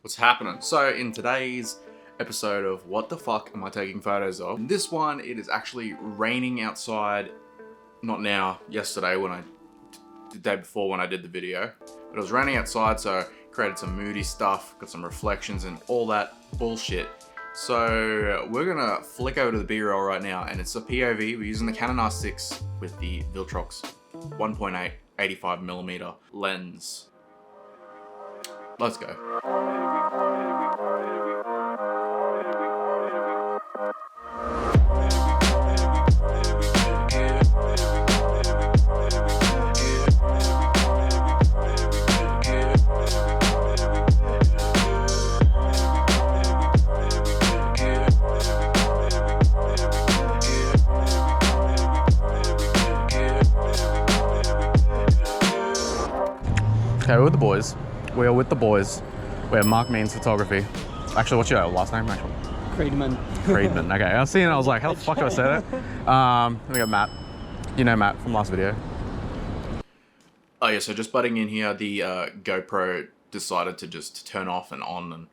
What's happening? So in today's episode of What the Fuck Am I Taking Photos Of? In this one, it is actually raining outside. Not now, yesterday the day before when I did the video. But it was raining outside, so created some moody stuff, got some reflections and all that bullshit. So we're gonna flick over to the B-roll right now, and it's a POV. We're using the Canon R6 with the Viltrox 1.8 85mm lens. Let's go. Okay, we're with the boys. We are with the boys. We're Mark Means Photography. Actually, what's your last name, actually? Friedman. Friedman, okay. I was seeing it, I was like, how the fuck do I say that? We got Matt. You know Matt from last video. Oh yeah, so just butting in here, the GoPro decided to just turn off and on and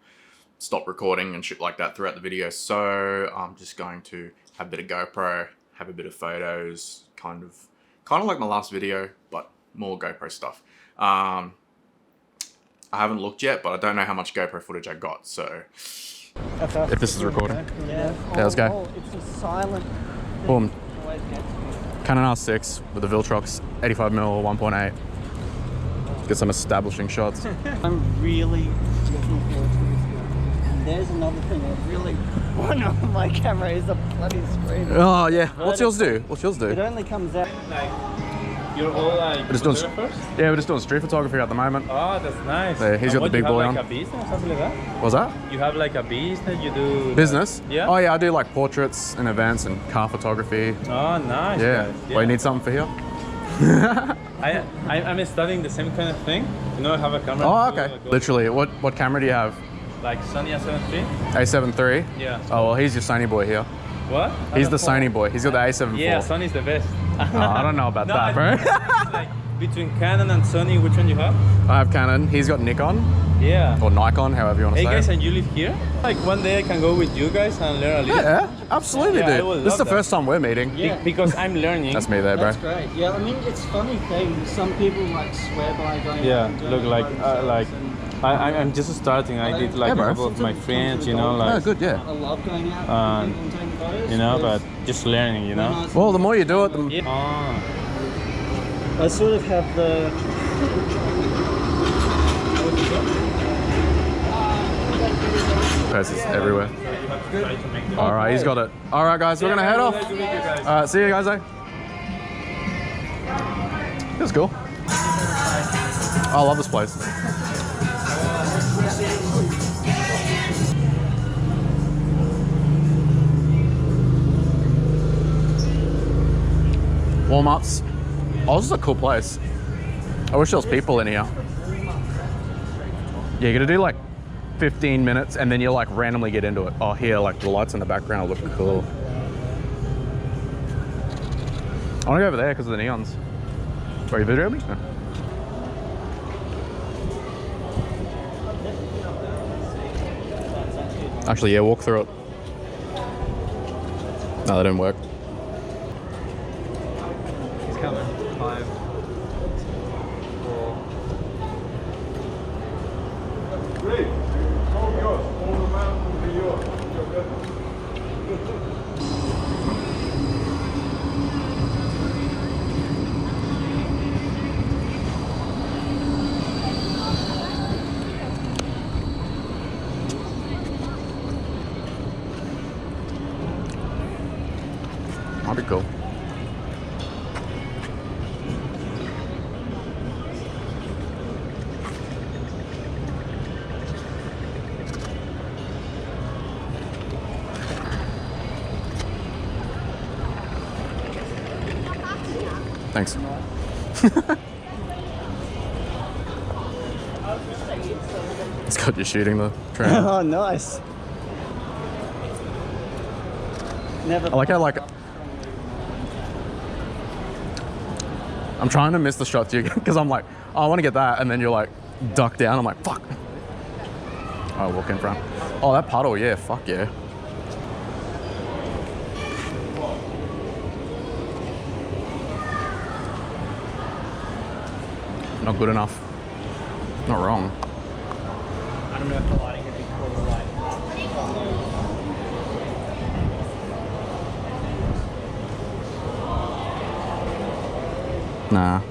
stop recording and shit like that throughout the video. So I'm just going to have a bit of GoPro, have a bit of photos, kind of like my last video, but more GoPro stuff. I haven't looked yet, but I don't know how much GoPro footage I got, so if this is recording. Yeah. Let's go. Oh, it's a silent. Boom. Canon R6 with the Viltrox 85mm 1.8. Get some establishing shots. I'm really looking forward to this. And there's another thing I really want on my camera is a bloody screen. Oh yeah. What's yours do? What's yours do? It only comes out. You're all like We're just doing, photographers? yeah, we're just doing street photography at the moment. Oh, that's nice. Yeah, he's got the big boy on. You have like a business, something like that? What's that? You have like a business, you do... Business? Yeah? Oh yeah, I do like portraits and events and car photography. Oh, nice. Yeah. Guys. Well, you need something for here? I'm studying the same kind of thing. You know, I have a camera. Oh, okay. Literally, what camera do you have? Like Sony A7 III? A7 III? Yeah. Oh, well, he's your Sony boy here. What? He's the Sony boy. He's got the A7 IV. Yeah, Sony's the best. Oh, I don't know about that, bro. Like, between Canon and Sony, which one you have? I have Canon. He's got Nikon. Yeah. Or Nikon, however you want to Hey say guys, it. and you live here? Like one day I can go with you guys and learn a little. Yeah, absolutely, Yeah, I would dude. This is the love that. first time we're meeting. Yeah. Because I'm learning. That's me there, bro. That's great. Yeah, I mean, it's funny thing. Some people like swear by going Yeah, out and doing look it like by themselves, and I'm just starting. I did like Yeah, bro. a couple of my friends, you know, Oh, like good, yeah. I love going out and taking photos. you know, but because just learning, you when I know. was- Well, the more you do it, the Yeah. Oh. I sort of have the. it's everywhere. All right, he's got it. All right, guys, we're gonna head off. All right, see you guys. It was cool. I love this place. Warm-ups. Oh, this is a cool place. I wish there was people in here. Yeah, you're gonna do like 15 minutes and then you'll like randomly get into it. Oh, here, like the lights in the background look cool. I wanna go over there because of the neons. Are you videoing me? No. Actually, yeah, walk through it. No, that didn't work. He's coming. 5, 4. Great. All yours. All the mountains will be yours. That'd be cool. Thanks. It's got you shooting the train. Oh, nice. Never. I like how I'm trying to miss the shot to you because I'm like, oh, I want to get that, and then you're like duck down. I'm like, fuck. Oh, walk in front. Oh, that puddle, yeah, fuck yeah. Not good enough. Not wrong. I don't know if the lighting would be cool or right. Nah.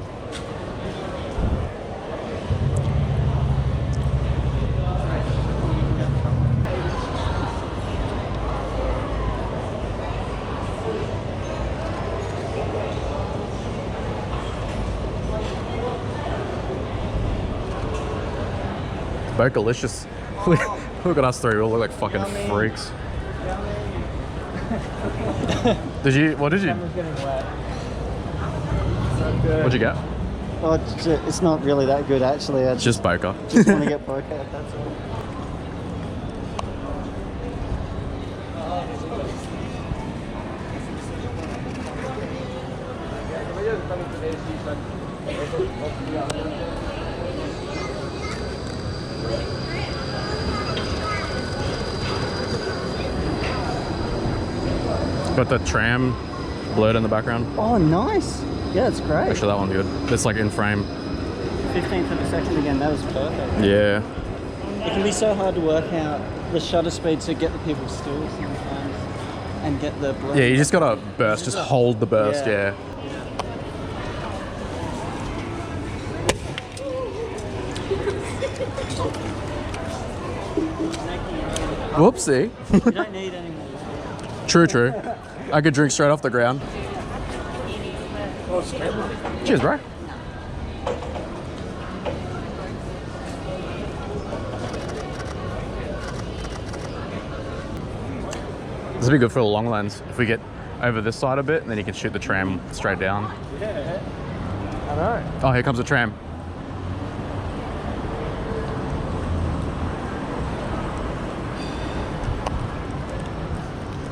Bokalicious. Look at us three, we all look like fucking freaks. Did you, what did you, Camera's getting wet. what'd you get? Oh, it's not really that good actually. I It's just bokeh. just want to get bokeh, that's all. Got the tram blurred in the background. Oh, nice. Yeah, it's great. Actually, that one's good. It's like in frame. 15th of a second again, that was perfect. Yeah. It can be so hard to work out the shutter speed to get the people still sometimes and get the blur. Yeah, you just gotta burst, just hold the burst, yeah. Whoopsie. You don't need any more. True. I could drink straight off the ground. Cheers, bro. This would be good for a long lens. If we get over this side a bit, and then you can shoot the tram straight down. Yeah, I know. Oh, here comes the tram.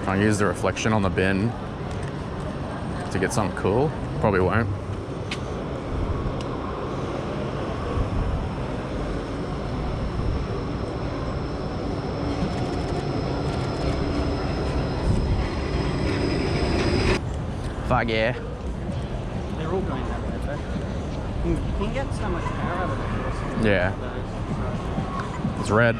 I'll use the reflection on the bin to get something cool. Probably won't. Fuck yeah. They're all going that way, but you can get so much power out of it. Yeah. It's red.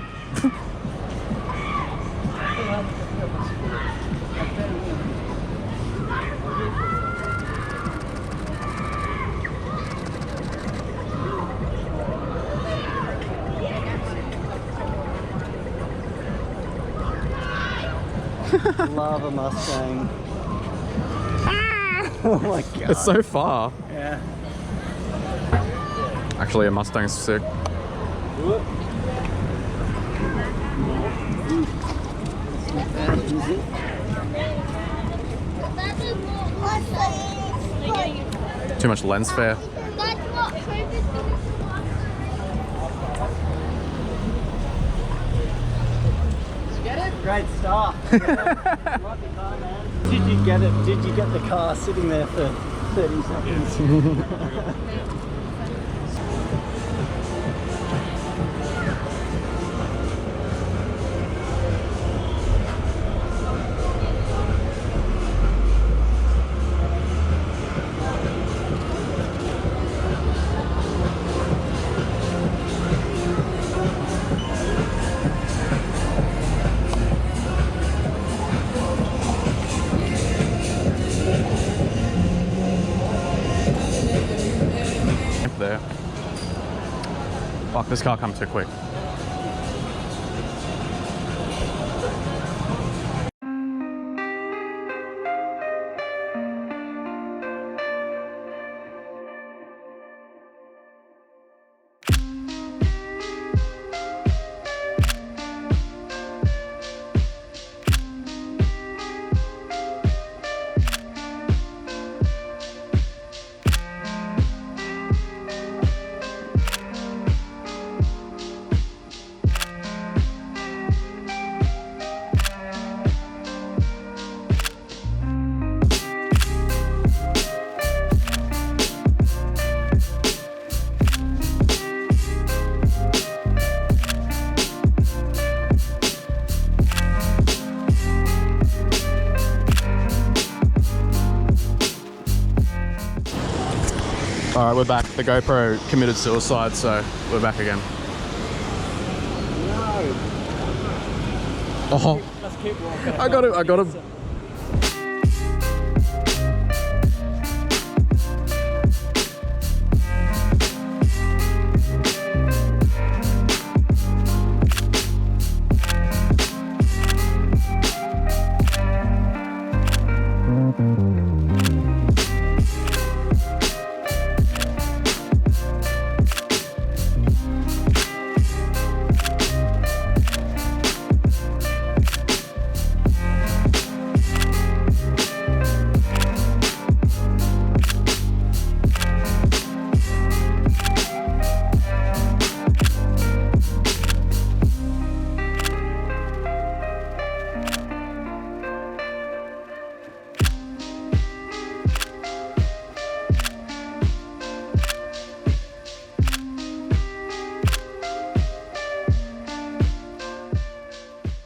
Love a Mustang. Oh my god. It's so far. Yeah. Actually, a Mustang's sick. Too much lens flare. Great start. Did you get it? Did you get the car sitting there for 30 seconds? There. Fuck, this car come too quick. All right, we're back. The GoPro committed suicide, so we're back again. No. Oh, Let's keep walking. I got him.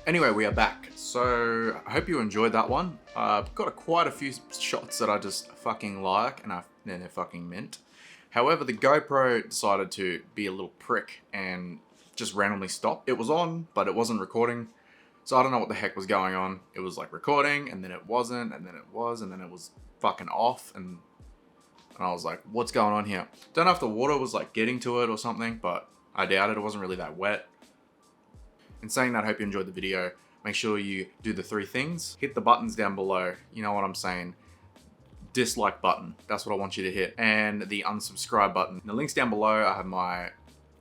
Anyway, we are back. So I hope you enjoyed that one. I've got quite a few shots that I just fucking like, and they're fucking mint. However, the GoPro decided to be a little prick and just randomly stop. It was on, but it wasn't recording. So I don't know what the heck was going on. It was like recording, and then it wasn't, and then it was, and then it was fucking off, and I was like, what's going on here? Don't know if the water was like getting to it or something, but I doubt it. It wasn't really that wet. In saying that, I hope you enjoyed the video. Make sure you do the 3 things. Hit the buttons down below. You know what I'm saying. Dislike button. That's what I want you to hit. And the unsubscribe button. The link's down below. I have my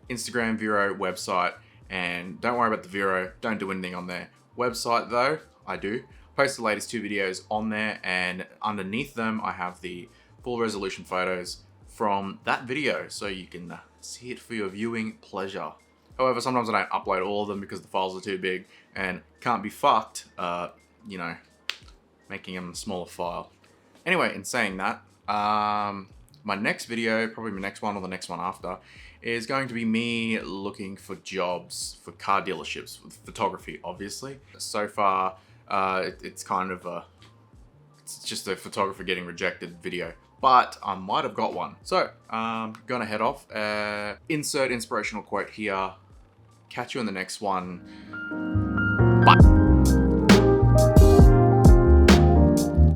Instagram, Vero, website. And don't worry about the Vero. Don't do anything on there. Website though, I do. Post the latest 2 videos on there. And underneath them, I have the full resolution photos from that video. So you can see it for your viewing pleasure. However, sometimes I don't upload all of them because the files are too big and can't be fucked, you know, making them a smaller file. Anyway, in saying that, my next video, probably my next one or the next one after, is going to be me looking for jobs for car dealerships with photography, obviously. So far, it's kind of it's just a photographer getting rejected video. But I might have got one. So, gonna head off. Insert inspirational quote here. Catch you in the next one.